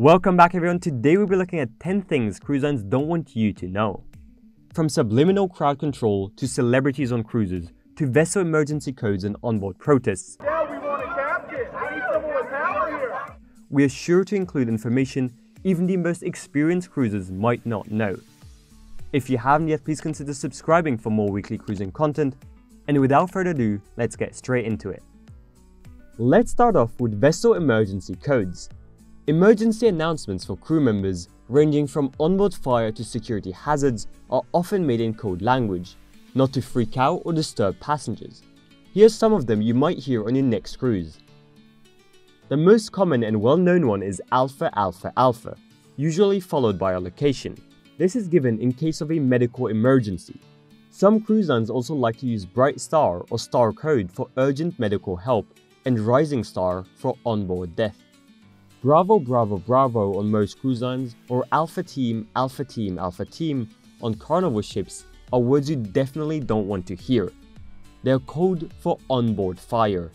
Welcome back everyone. Today we'll be looking at 10 things cruise lines don't want you to know. From subliminal crowd control to celebrities on cruises to vessel emergency codes and onboard protests. Yeah, we want a captain. I need someone with power here. We are sure to include information even the most experienced cruisers might not know. If you haven't yet, please consider subscribing for more weekly cruising content. And without further ado, let's get straight into it. Let's start off with vessel emergency codes. Emergency announcements for crew members, ranging from onboard fire to security hazards, are often made in code language, not to freak out or disturb passengers. Here's some of them you might hear on your next cruise. The most common and well-known one is Alpha Alpha Alpha, usually followed by a location. This is given in case of a medical emergency. Some cruise lines also like to use Bright Star or Star Code for urgent medical help and Rising Star for onboard death. Bravo Bravo Bravo on most cruise lines, or Alpha Team Alpha Team Alpha Team on Carnival ships are words you definitely don't want to hear. They're code for onboard fire.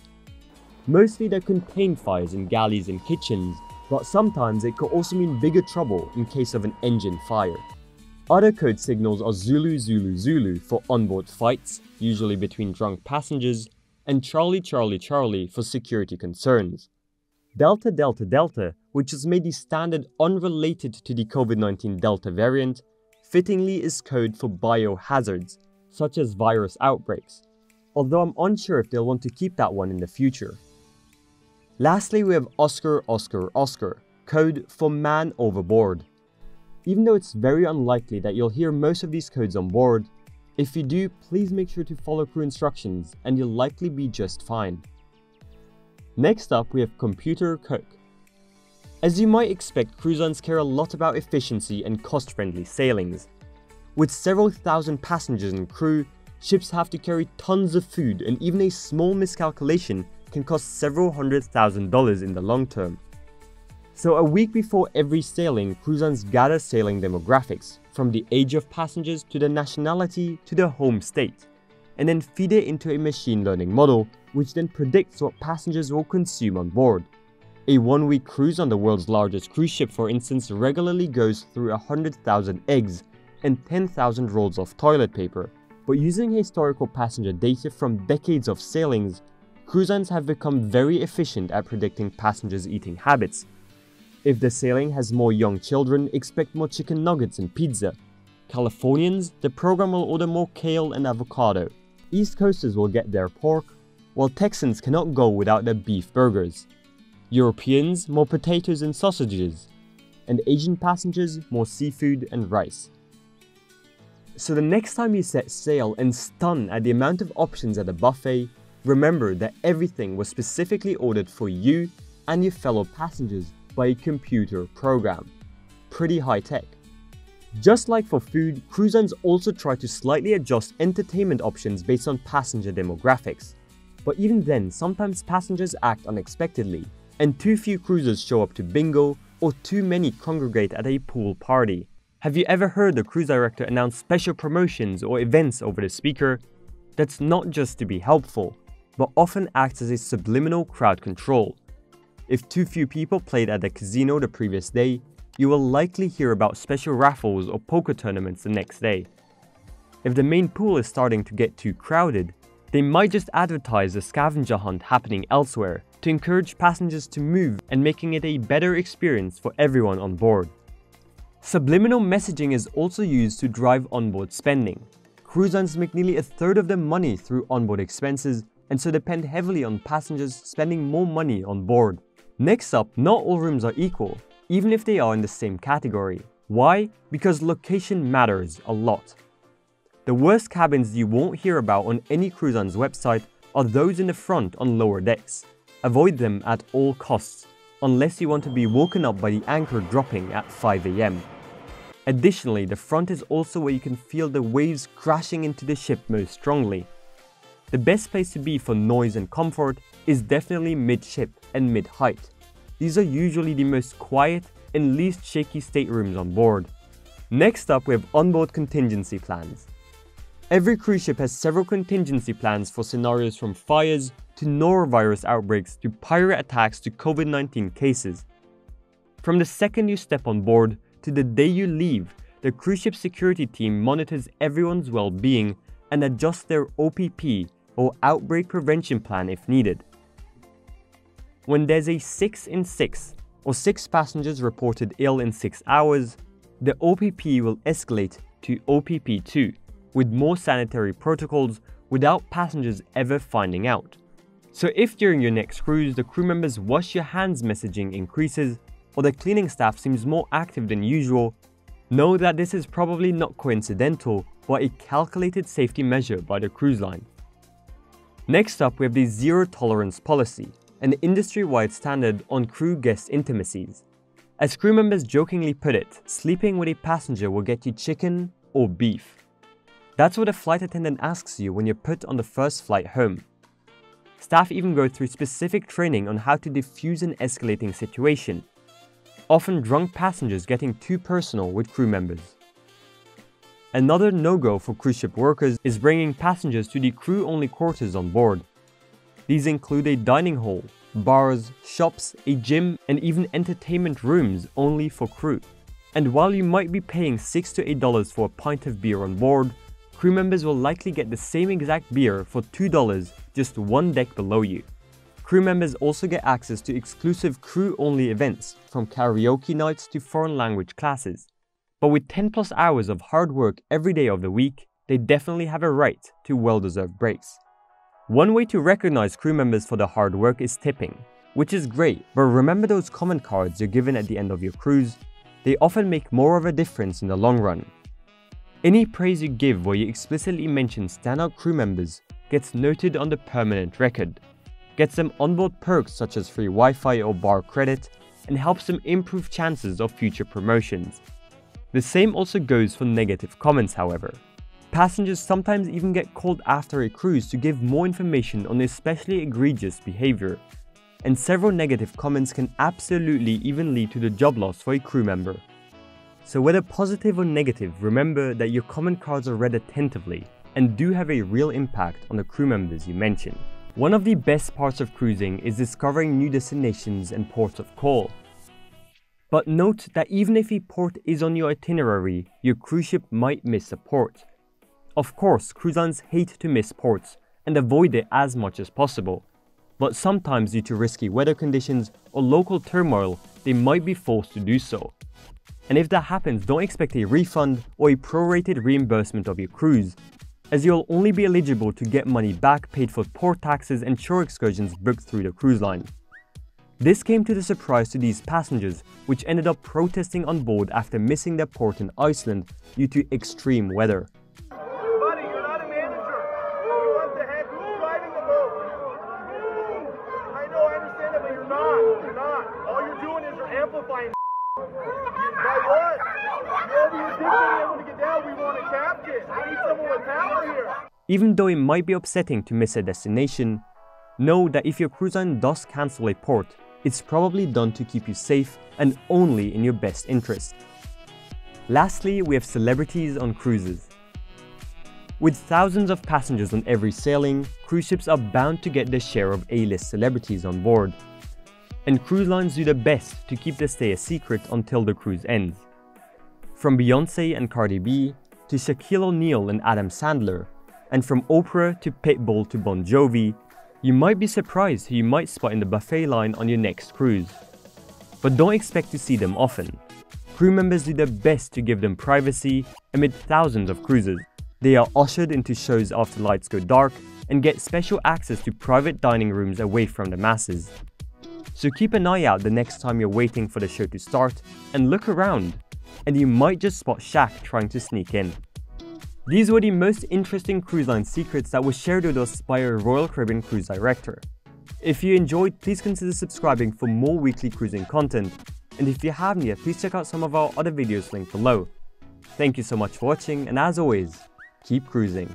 Mostly they're contained fires in galleys and kitchens, but sometimes it could also mean bigger trouble in case of an engine fire. Other code signals are Zulu Zulu Zulu for onboard fights, usually between drunk passengers, and Charlie Charlie Charlie for security concerns. Delta Delta Delta, which is made the standard unrelated to the COVID-19 Delta variant, fittingly is code for biohazards, such as virus outbreaks, although I'm unsure if they'll want to keep that one in the future. Lastly, we have Oscar Oscar Oscar, code for man overboard. Even though it's very unlikely that you'll hear most of these codes on board, if you do, please make sure to follow crew instructions and you'll likely be just fine. Next up, we have Computer Cook. As you might expect, cruise lines care a lot about efficiency and cost-friendly sailings. With several thousand passengers and crew, ships have to carry tons of food, and even a small miscalculation can cost several $100,000 in the long term. So a week before every sailing, cruise lines gather sailing demographics, from the age of passengers to the nationality to the home state, and then feed it into a machine learning model, which then predicts what passengers will consume on board. A one-week cruise on the world's largest cruise ship, for instance, regularly goes through 100,000 eggs and 10,000 rolls of toilet paper. But using historical passenger data from decades of sailings, cruise lines have become very efficient at predicting passengers' eating habits. If the sailing has more young children, expect more chicken nuggets and pizza. Californians, the program will order more kale and avocado. East Coasters will get their pork, while Texans cannot go without their beef burgers. Europeans, more potatoes and sausages, and Asian passengers, more seafood and rice. So the next time you set sail and stun at the amount of options at a buffet, remember that everything was specifically ordered for you and your fellow passengers by a computer program. Pretty high tech. Just like for food, cruise lines also try to slightly adjust entertainment options based on passenger demographics. But even then, sometimes passengers act unexpectedly, and too few cruisers show up to bingo, or too many congregate at a pool party. Have you ever heard the cruise director announce special promotions or events over the speaker? That's not just to be helpful, but often acts as a subliminal crowd control. If too few people played at the casino the previous day, you will likely hear about special raffles or poker tournaments the next day. If the main pool is starting to get too crowded, they might just advertise a scavenger hunt happening elsewhere to encourage passengers to move and making it a better experience for everyone on board. Subliminal messaging is also used to drive onboard spending. Cruise lines make nearly a third of their money through onboard expenses and so depend heavily on passengers spending more money on board. Next up, not all rooms are equal, even if they are in the same category. Why? Because location matters a lot. The worst cabins you won't hear about on any cruise line's website are those in the front on lower decks. Avoid them at all costs, unless you want to be woken up by the anchor dropping at 5 AM. Additionally, the front is also where you can feel the waves crashing into the ship most strongly. The best place to be for noise and comfort is definitely mid-ship and mid-height. These are usually the most quiet and least shaky staterooms on board. Next up, we have onboard contingency plans. Every cruise ship has several contingency plans for scenarios from fires to norovirus outbreaks to pirate attacks to COVID-19 cases. From the second you step on board to the day you leave, the cruise ship security team monitors everyone's well-being and adjusts their OPP or outbreak prevention plan if needed. When there's a 6 in 6 or 6 passengers reported ill in 6 hours, the OPP will escalate to OPP2 with more sanitary protocols without passengers ever finding out. So if during your next cruise the crew members wash your hands messaging increases or the cleaning staff seems more active than usual, know that this is probably not coincidental but a calculated safety measure by the cruise line. Next up, we have the zero tolerance policy, an industry-wide standard on crew guest intimacies. As crew members jokingly put it, sleeping with a passenger will get you chicken or beef. That's what a flight attendant asks you when you're put on the first flight home. Staff even go through specific training on how to defuse an escalating situation, often drunk passengers getting too personal with crew members. Another no-go for cruise ship workers is bringing passengers to the crew-only quarters on board. These include a dining hall, bars, shops, a gym, and even entertainment rooms only for crew. And while you might be paying $6 to $8 for a pint of beer on board, crew members will likely get the same exact beer for $2 just one deck below you. Crew members also get access to exclusive crew-only events, from karaoke nights to foreign language classes. But with 10+ hours of hard work every day of the week, they definitely have a right to well-deserved breaks. One way to recognize crew members for their hard work is tipping, which is great, but remember those comment cards you're given at the end of your cruise? They often make more of a difference in the long run. Any praise you give where you explicitly mention standout crew members gets noted on the permanent record, gets them onboard perks such as free Wi-Fi or bar credit, and helps them improve chances of future promotions. The same also goes for negative comments, however. Passengers sometimes even get called after a cruise to give more information on especially egregious behavior, and several negative comments can absolutely even lead to the job loss for a crew member. So whether positive or negative, remember that your comment cards are read attentively and do have a real impact on the crew members you mention. One of the best parts of cruising is discovering new destinations and ports of call. But note that even if a port is on your itinerary, your cruise ship might miss a port. Of course, cruise lines hate to miss ports and avoid it as much as possible. But sometimes due to risky weather conditions or local turmoil, they might be forced to do so. And if that happens, don't expect a refund or a prorated reimbursement of your cruise, as you'll only be eligible to get money back paid for port taxes and shore excursions booked through the cruise line. This came to the surprise to these passengers, which ended up protesting on board after missing their port in Iceland due to extreme weather. Buddy, you're not a manager. What the heck? Who's driving the boat? I know, I understand that, but you're not. You're not. All you're doing is you're amplifying. By what? Wherever you think you're able to get down, we want a captain. I need someone with power here. Even though it might be upsetting to miss a destination, know that if your cruise line does cancel a port, it's probably done to keep you safe and only in your best interest. Lastly, we have celebrities on cruises. With thousands of passengers on every sailing, cruise ships are bound to get their share of A-list celebrities on board. And cruise lines do their best to keep their stay a secret until the cruise ends. From Beyoncé and Cardi B, to Shaquille O'Neal and Adam Sandler, and from Oprah to Pitbull to Bon Jovi, you might be surprised who you might spot in the buffet line on your next cruise. But don't expect to see them often. Crew members do their best to give them privacy amid thousands of cruises. They are ushered into shows after lights go dark and get special access to private dining rooms away from the masses. So keep an eye out the next time you're waiting for the show to start and look around, and you might just spot Shaq trying to sneak in. These were the most interesting cruise line secrets that were shared with us by a Royal Caribbean cruise director. If you enjoyed, please consider subscribing for more weekly cruising content, and if you haven't yet, please check out some of our other videos linked below. Thank you so much for watching, and as always, keep cruising.